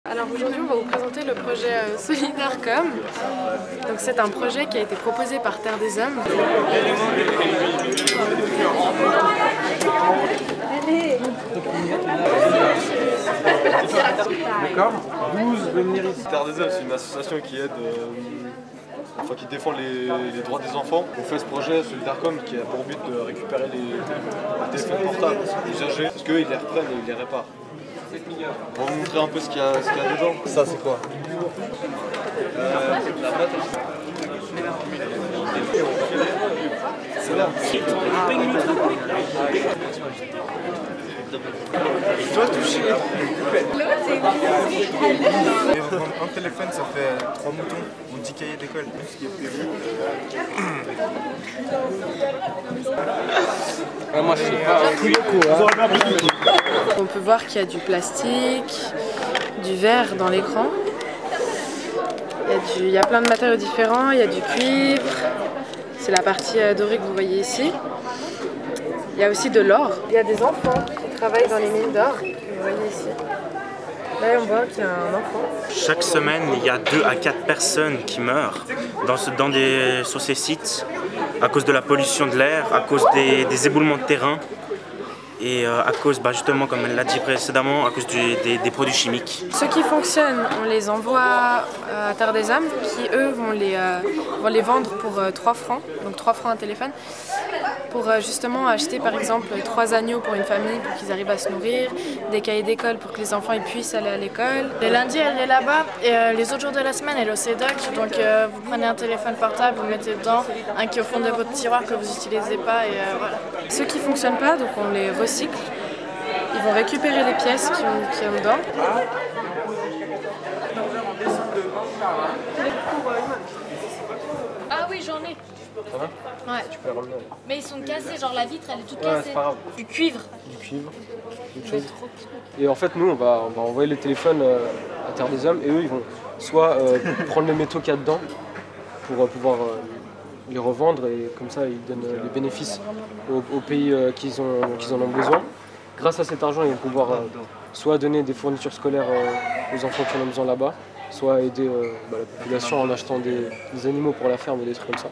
Alors aujourd'hui on va vous présenter le projet Solidarcom. Donc c'est un projet qui a été proposé par Terre des Hommes. D'accord. 12 venir ici. Terre des Hommes, c'est une association qui aide, qui défend les droits des enfants. On fait ce projet Solidarcom qui a pour but de récupérer les téléphones portables usagés parce qu'ils les reprennent et ils les réparent. On va vous montrer un peu ce qu'il y a dedans. Ça c'est quoi? La boîte. C'est là. Je dois toucher. Un téléphone, ça fait 3 moutons ou 10 cahiers d'école. Ce qui est prévu. Moi je sais pas. On peut voir qu'il y a du plastique, du verre dans l'écran. Il y a plein de matériaux différents, il y a du cuivre. C'est la partie dorée que vous voyez ici. Il y a aussi de l'or. Il y a des enfants qui travaillent dans les mines d'or. Vous voyez ici. Là, on voit qu'il y a un enfant. Chaque semaine, il y a 2 à 4 personnes qui meurent sur ces sites à cause de la pollution de l'air, à cause des éboulements de terrain et à cause, justement, comme elle l'a dit précédemment, à cause des produits chimiques. Ceux qui fonctionnent, on les envoie à Terre des Hommes qui, eux, vont les vendre pour 3 francs, donc 3 francs un téléphone, pour justement acheter par exemple 3 agneaux pour une famille pour qu'ils arrivent à se nourrir, des cahiers d'école pour que les enfants puissent aller à l'école. Les lundis, elle est là-bas et les autres jours de la semaine, elle est au CEDOC. Donc vous prenez un téléphone portable, vous le mettez dedans, un qui est au fond de votre tiroir que vous n'utilisez pas et voilà. Ceux qui ne fonctionnent pas, donc on les recycle. Ils vont récupérer les pièces qui ont dedans. Ah oui, j'en ai. Ça va? Ouais. Tu peux les ramener. Mais ils sont cassés, genre la vitre elle est toute Ouais, cassée. c'est pas grave. Du cuivre. Du cuivre, quelque chose. Et en fait, nous, on va envoyer les téléphones à Terre des Hommes et eux, ils vont soit prendre les métaux qu'il y a dedans pour pouvoir les revendre et comme ça, ils donnent les bénéfices aux pays qui en ont besoin. Grâce à cet argent, ils vont pouvoir soit donner des fournitures scolaires aux enfants qui en ont besoin là-bas, soit aider la population en achetant des animaux pour la ferme et des trucs comme ça.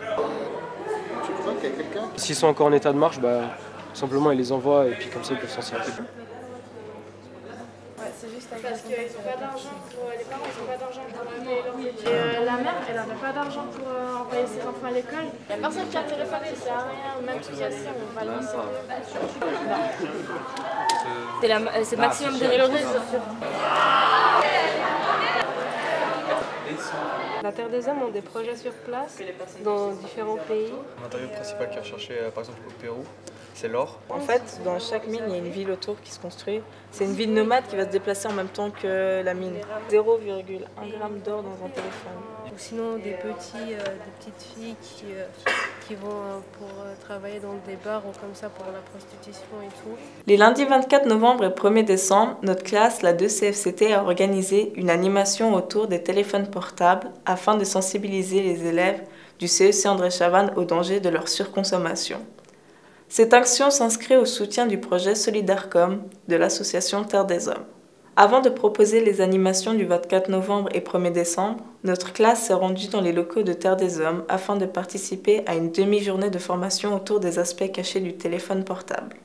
S'ils sont encore en état de marche, tout simplement ils les envoient et puis comme ça ils peuvent s'en servir. Parce qu'ils n'ont pas d'argent pour les parents, ils n'ont pas d'argent pour payer leurs études. Et la mère, elle n'avait pas d'argent pour envoyer ses enfants à l'école. Il n'y a personne qui a un téléphone, ça sert à rien, même tout cassé, on va le lancer. C'est le maximum de réussite. La Terre des Hommes ont des projets sur place dans différents pays. Le matériau principal qu'il a cherché par exemple au Pérou, c'est l'or. En fait, dans chaque mine, il y a une ville autour qui se construit. C'est une ville nomade qui va se déplacer en même temps que la mine. 0,1 g d'or dans un téléphone. Ou sinon des petites filles qui vont pour travailler dans des bars ou comme ça pour la prostitution et tout. Les lundis 24 novembre et 1er décembre, notre classe, la 2CFCT, a organisé une animation autour des téléphones portables afin de sensibiliser les élèves du CEC André Chavannes au danger de leur surconsommation. Cette action s'inscrit au soutien du projet Solidarcom de l'association Terre des Hommes. Avant de proposer les animations du 24 novembre et 1er décembre, notre classe s'est rendue dans les locaux de Terre des Hommes afin de participer à une demi-journée de formation autour des aspects cachés du téléphone portable.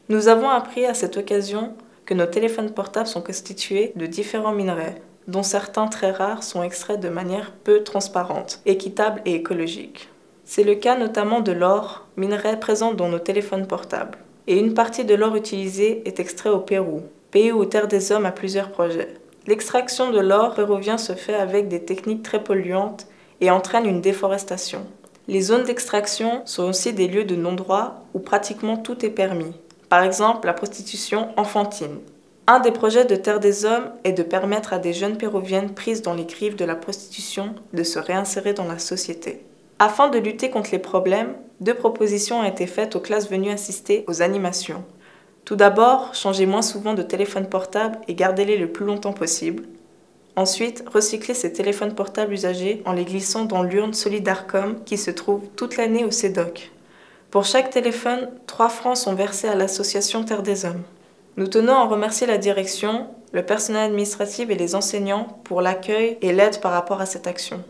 Nous avons appris à cette occasion que nos téléphones portables sont constitués de différents minerais, dont certains très rares sont extraits de manière peu transparente, équitable et écologique. C'est le cas notamment de l'or, minerai présent dans nos téléphones portables. Et une partie de l'or utilisé est extrait au Pérou, pays où Terre des Hommes a plusieurs projets. L'extraction de l'or péruvien se fait avec des techniques très polluantes et entraîne une déforestation. Les zones d'extraction sont aussi des lieux de non-droit où pratiquement tout est permis. Par exemple, la prostitution enfantine. Un des projets de Terre des Hommes est de permettre à des jeunes péruviennes prises dans les griffes de la prostitution de se réinsérer dans la société. Afin de lutter contre les problèmes, 2 propositions ont été faites aux classes venues assister aux animations. Tout d'abord, changez moins souvent de téléphone portable et gardez-les le plus longtemps possible. Ensuite, recyclez ces téléphones portables usagés en les glissant dans l'urne Solidarcom qui se trouve toute l'année au CEDOC. Pour chaque téléphone, 3 francs sont versés à l'association Terre des Hommes. Nous tenons à remercier la direction, le personnel administratif et les enseignants pour l'accueil et l'aide par rapport à cette action.